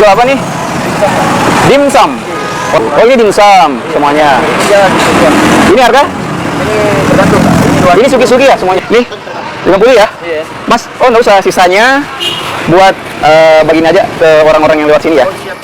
jual apa nih? Dimsum. Oh, ini dimsum semuanya. Iya, gitu. Ini harga? Ini tergantung, Kak. Ini suki-suki ya semuanya? Nih, 50 ya? Iya. Mas, oh nggak usah, sisanya buat bagiin aja ke orang-orang yang lewat sini ya. Oh, siap.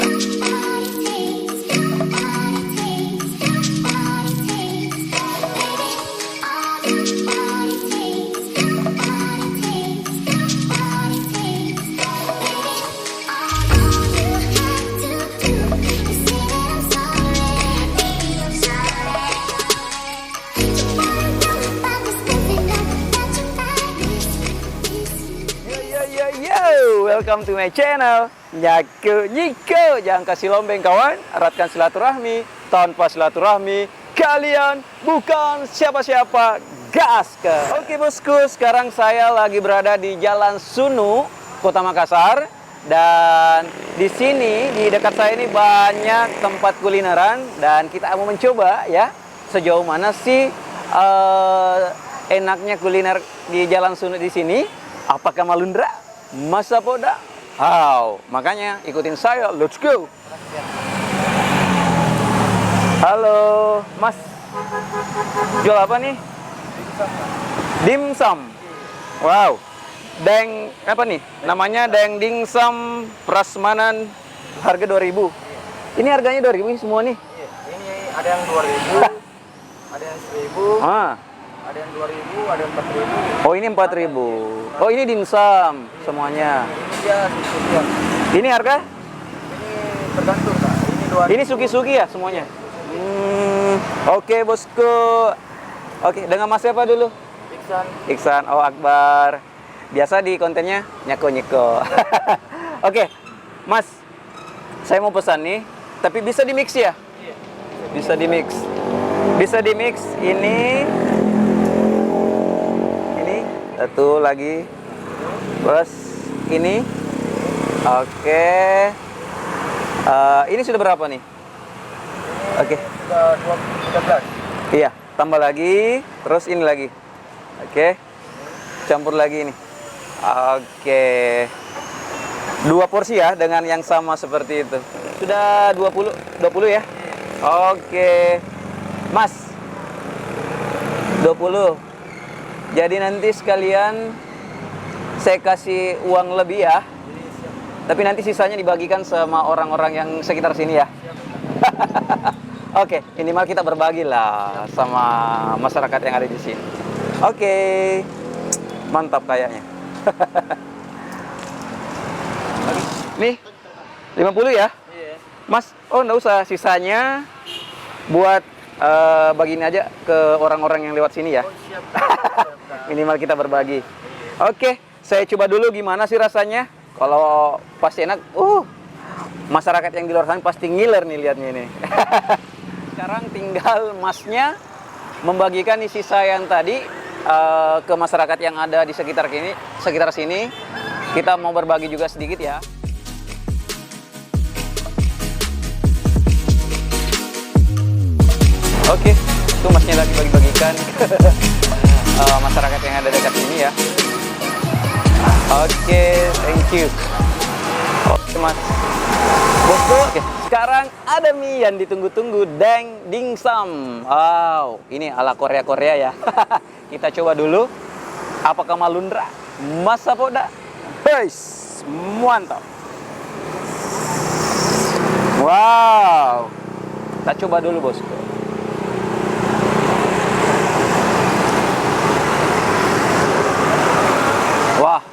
Welcome to my channel Nyaku Nyiko. Jangan kasih lombeng kawan, eratkan silaturahmi. Tanpa silaturahmi kalian bukan siapa-siapa. Gaskan. Oke bosku, sekarang saya lagi berada di Jalan Sunu, Kota Makassar. Dan di sini, di dekat saya ini banyak tempat kulineran. Dan kita mau mencoba ya, sejauh mana sih enaknya kuliner di Jalan Sunu di sini. Apakah Malundra? Masa poda? Makanya ikutin saya, let's go. Halo, Mas. Jual apa nih? Dimsum. Wow. Deng apa nih? Namanya Deng Dimsum Prasmanan, harga 2.000. Ini harganya 2.000 semua nih. Iya. Ini ada yang 2.000, ada yang 1.000. Ada yang 2.000, ada yang 4.000. Oh, ini 4.000. Oh, ini dimsum semuanya. Iya, suki-suki. Ini harga? Ini tergantung, Kak. Ini 2.000. Ini suki-suki ya semuanya? Oke, bosku. Oke, dengan Mas siapa dulu? Iksan. Iksan, oh Akbar. Biasa di kontennya nyeko-nyeko. Oke, Mas. Saya mau pesan nih, tapi bisa di-mix ya? Iya. Bisa di-mix. Bisa di-mix ini satu lagi. Terus ini. Oke. Ini sudah berapa nih? Oke. Sudah 13. Iya, tambah lagi, terus ini lagi. Oke. Campur lagi ini. Oke. 2 porsi ya dengan yang sama seperti itu. Sudah 20 ya? Oke. Mas. 20. Jadi nanti sekalian saya kasih uang lebih ya. Tapi nanti sisanya dibagikan sama orang-orang yang sekitar sini ya. Oke, minimal kita berbagi lah sama masyarakat yang ada di sini. Oke, mantap kayaknya. Nih, 50 ya? Iya. Mas, oh nggak usah, sisanya buat bagiin aja ke orang-orang yang lewat sini ya. Oh, siap. Minimal kita berbagi. Oke, saya coba dulu gimana sih rasanya. Kalau pasti enak, masyarakat yang di luar sana pasti ngiler nih liatnya ini. Sekarang tinggal Masnya membagikan isi sisa yang tadi ke masyarakat yang ada di sekitar sini. Kita mau berbagi juga sedikit ya. Oke, itu Masnya lagi bagi-bagikan masyarakat yang ada dekat sini ya. Oke, thank you. Oke Mas. Bosku, oke. Sekarang ada mie yang ditunggu-tunggu, Deng Dimsum. Wow, ini ala Korea-Korea ya. Kita coba dulu. Apakah Malundra? Masa poda? Guys, mantap. Wow. Kita coba dulu bosku. Wah,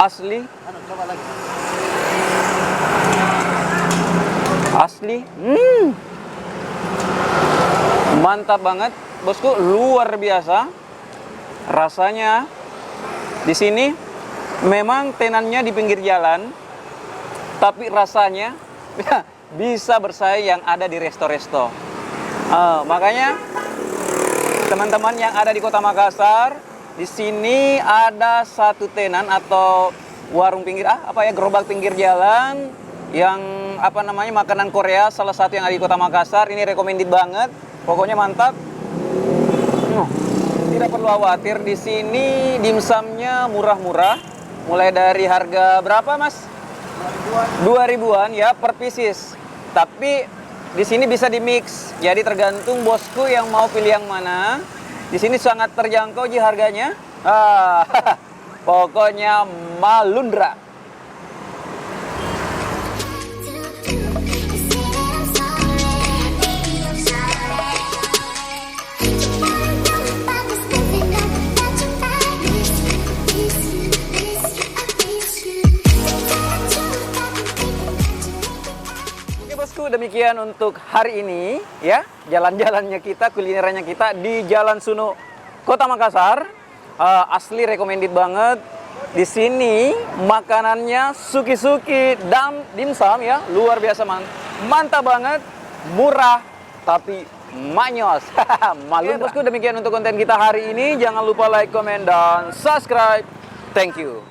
asli, Coba lagi. asli, mantap banget, bosku, luar biasa. Rasanya di sini memang tenannya di pinggir jalan, tapi rasanya bisa bersaing yang ada di resto-resto. Makanya teman-teman yang ada di Kota Makassar, di sini ada satu tenan atau warung pinggir gerobak pinggir jalan yang makanan Korea, salah satu yang ada di Kota Makassar. Ini recommended banget, pokoknya mantap. Tidak perlu khawatir, di sini dimsumnya murah-murah, mulai dari harga berapa Mas? 2000-an. 2000-an ya per pieces. Tapi di sini bisa di mix. Jadi tergantung bosku yang mau pilih yang mana. Di sini sangat terjangkau Ji harganya. Pokoknya Malundra. Bosku, demikian untuk hari ini ya, jalan-jalannya kita, kulinerannya kita di Jalan Suno, Kota Makassar. Asli recommended banget. Di sini makanannya suki-suki dan dimsum ya, luar biasa mantap banget, murah tapi manyos. Malu bosku, demikian untuk konten kita hari ini. Jangan lupa like, comment dan subscribe. Thank you.